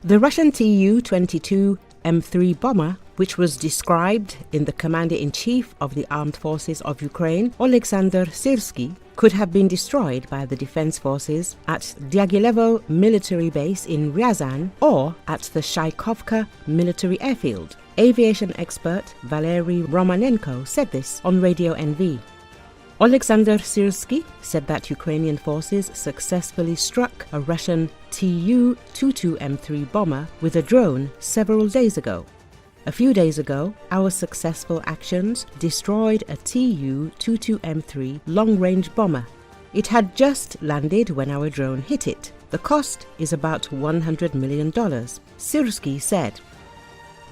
The Russian Tu-22M3 bomber, which was described in the Commander-in-Chief of the Armed Forces of Ukraine, Oleksandr Syrskyi, could have been destroyed by the defense forces at Dyagilevo military base in Ryazan or at the Shaikovka military airfield. Aviation expert Valery Romanenko said this on Radio NV. Oleksandr Syrskyi said that Ukrainian forces successfully struck a Russian Tu-22M3 bomber with a drone several days ago. A few days ago, our successful actions destroyed a Tu-22M3 long-range bomber. It had just landed when our drone hit it. The cost is about $100 million, Syrsky said.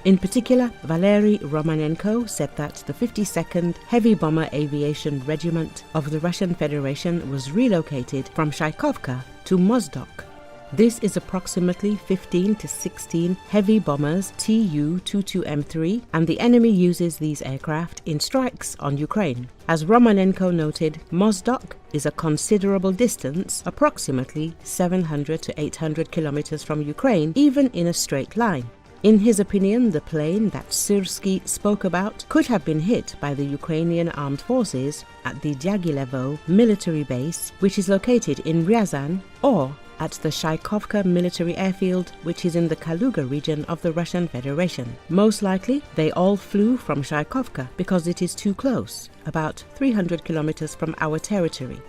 In particular, Valery Romanenko said that the 52nd Heavy Bomber Aviation Regiment of the Russian Federation was relocated from Shaikovka to Mozdok. This is approximately 15 to 16 heavy bombers Tu-22M3, and the enemy uses these aircraft in strikes on Ukraine. As Romanenko noted, Mozdok is a considerable distance, approximately 700 to 800 kilometers from Ukraine, even in a straight line. In his opinion, the plane that Syrsky spoke about could have been hit by the Ukrainian Armed Forces at the Dyagilevo military base, which is located in Ryazan, or at the Shaikovka military airfield, which is in the Kaluga region of the Russian Federation. Most likely, they all flew from Shaikovka because it is too close, about 300 kilometers from our territory.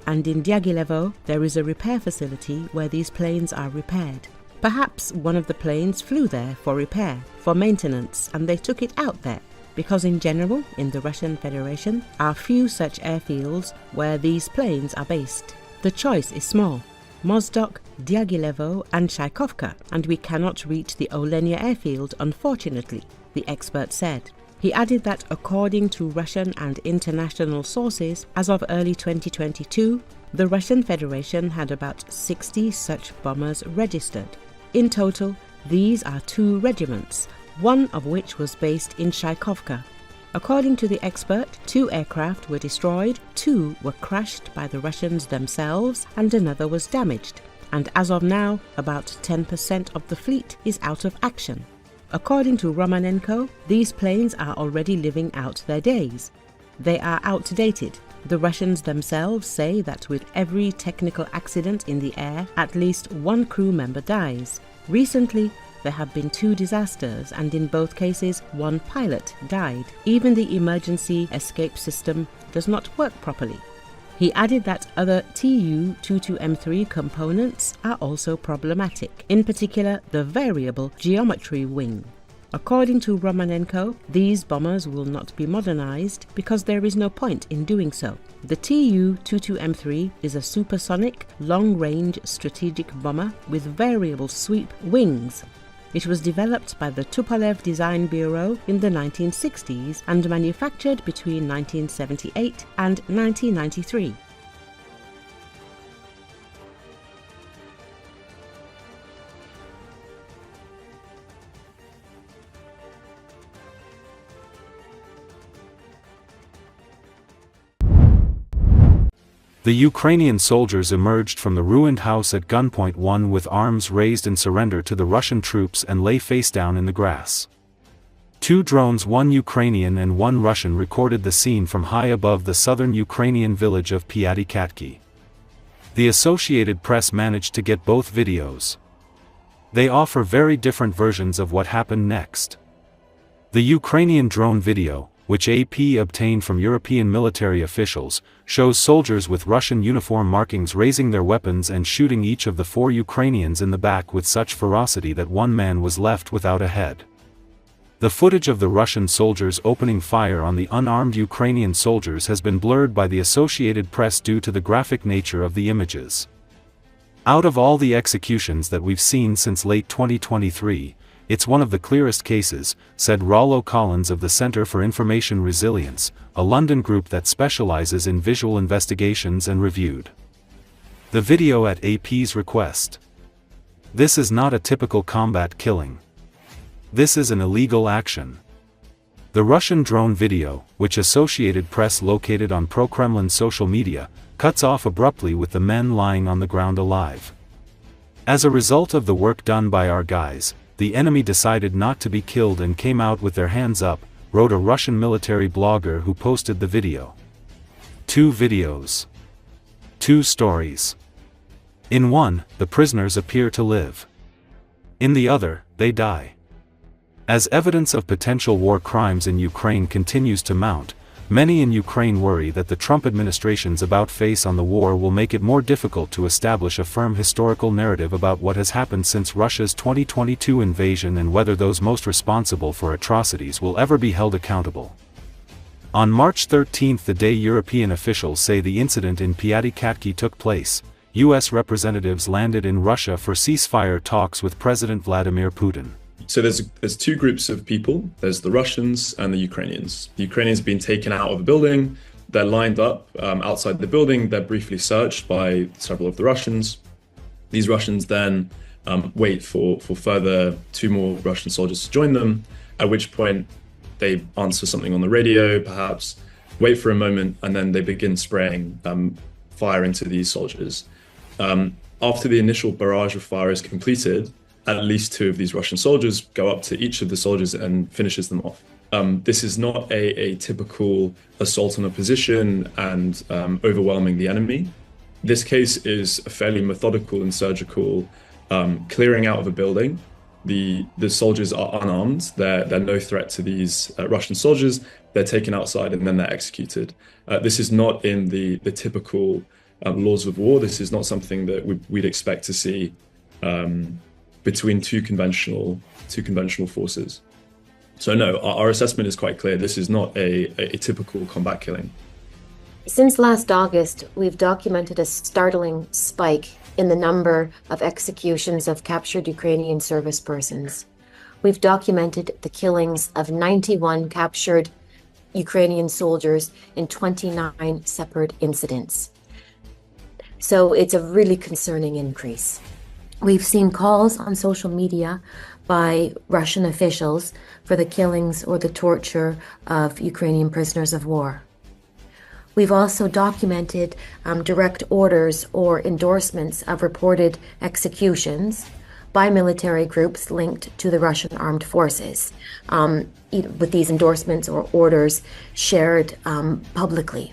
And in Dyagilevo, there is a repair facility where these planes are repaired. Perhaps one of the planes flew there for repair, for maintenance, and they took it out there, because in general, in the Russian Federation, are few such airfields where these planes are based. The choice is small: Mozdok, Dyagilevo and Shaikovka, and we cannot reach the Olenia airfield, unfortunately, the expert said. He added that according to Russian and international sources, as of early 2022, the Russian Federation had about 60 such bombers registered. In total, these are 2 regiments, one of which was based in Shaikovka. According to the expert, 2 aircraft were destroyed, 2 were crashed by the Russians themselves, and another was damaged. And as of now, about 10% of the fleet is out of action. According to Romanenko, these planes are already living out their days. They are outdated. The Russians themselves say that with every technical accident in the air, at least 1 crew member dies. Recently, there have been 2 disasters, and in both cases, 1 pilot died. Even the emergency escape system does not work properly. He added that other Tu-22M3 components are also problematic, in particular the variable geometry wing. According to Romanenko, these bombers will not be modernized because there is no point in doing so. The Tu-22M3 is a supersonic, long-range strategic bomber with variable sweep wings. It was developed by the Tupolev Design Bureau in the 1960s and manufactured between 1978 and 1993. The Ukrainian soldiers emerged from the ruined house at gunpoint, one with arms raised in surrender to the Russian troops, and lay face down in the grass. 2 drones, one Ukrainian and one Russian, recorded the scene from high above the southern Ukrainian village of Pyatikatki. The Associated Press managed to get both videos. They offer very different versions of what happened next. The Ukrainian drone video, which AP obtained from European military officials, shows soldiers with Russian uniform markings raising their weapons and shooting each of the 4 Ukrainians in the back with such ferocity that one man was left without a head. The footage of the Russian soldiers opening fire on the unarmed Ukrainian soldiers has been blurred by the Associated Press due to the graphic nature of the images. Out of all the executions that we've seen since late 2023, it's one of the clearest cases, said Rollo Collins of the Center for Information Resilience, a London group that specializes in visual investigations, and reviewed the video at AP's request. This is not a typical combat killing. This is an illegal action. The Russian drone video, which Associated Press located on pro-Kremlin social media, cuts off abruptly with the men lying on the ground alive. As a result of the work done by our guys, the enemy decided not to be killed and came out with their hands up, wrote a Russian military blogger who posted the video. 2 videos. 2 stories. In one, the prisoners appear to live. In the other, they die. As evidence of potential war crimes in Ukraine continues to mount, many in Ukraine worry that the Trump administration's about-face on the war will make it more difficult to establish a firm historical narrative about what has happened since Russia's 2022 invasion and whether those most responsible for atrocities will ever be held accountable. On March 13, the day European officials say the incident in Pyatikhatki took place, U.S. representatives landed in Russia for ceasefire talks with President Vladimir Putin. So there's 2 groups of people. There's the Russians and the Ukrainians. The Ukrainians have been taken out of a building. They're lined up outside the building. They're briefly searched by several of the Russians. These Russians then wait for further 2 more Russian soldiers to join them, at which point they answer something on the radio, perhaps, wait for a moment, and then they begin spraying fire into these soldiers. After the initial barrage of fire is completed, at least 2 of these Russian soldiers go up to each of the soldiers and finishes them off. This is not a typical assault on a position and overwhelming the enemy. This case is a fairly methodical and surgical clearing out of a building. The soldiers are unarmed. They're no threat to these Russian soldiers. They're taken outside and then they're executed. This is not in the typical laws of war. This is not something that we'd expect to see between two conventional forces. So no, our assessment is quite clear. This is not a typical combat killing. Since last August, we've documented a startling spike in the number of executions of captured Ukrainian service persons. We've documented the killings of 91 captured Ukrainian soldiers in 29 separate incidents. So it's a really concerning increase. We've seen calls on social media by Russian officials for the killings or the torture of Ukrainian prisoners of war. We've also documented direct orders or endorsements of reported executions by military groups linked to the Russian Armed Forces, with these endorsements or orders shared publicly.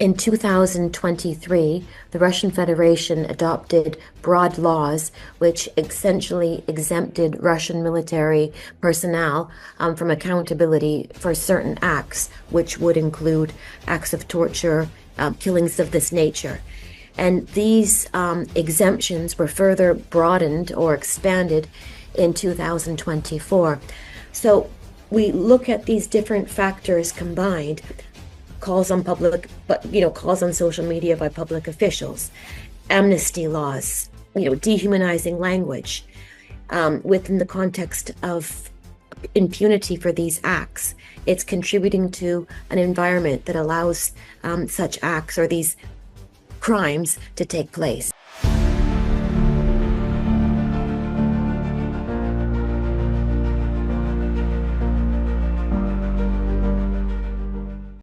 In 2023, the Russian Federation adopted broad laws which essentially exempted Russian military personnel from accountability for certain acts, which would include acts of torture, killings of this nature. And these exemptions were further broadened or expanded in 2024. So we look at these different factors combined. Calls on social media by public officials, amnesty laws, dehumanizing language, within the context of impunity for these acts. It's contributing to an environment that allows such acts or these crimes to take place.